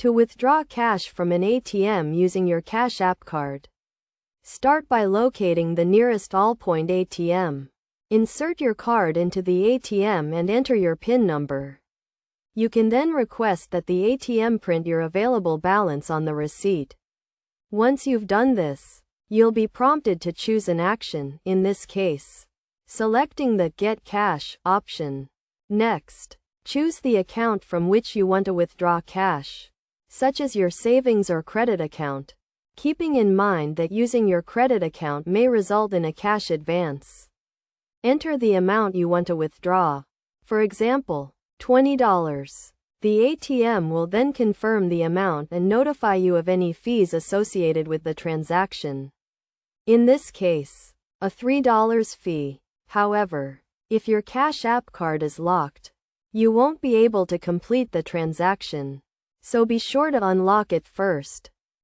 To withdraw cash from an ATM using your Cash App card, start by locating the nearest Allpoint ATM. Insert your card into the ATM and enter your PIN number. You can then request that the ATM print your available balance on the receipt. Once you've done this, you'll be prompted to choose an action, in this case, selecting the Get Cash option. Next, choose the account from which you want to withdraw cash, such as your savings or credit account, keeping in mind that using your credit account may result in a cash advance. Enter the amount you want to withdraw. For example, $20. The ATM will then confirm the amount and notify you of any fees associated with the transaction. In this case, a $3 fee. However, if your Cash App card is locked, you won't be able to complete the transaction. So be sure to unlock it first.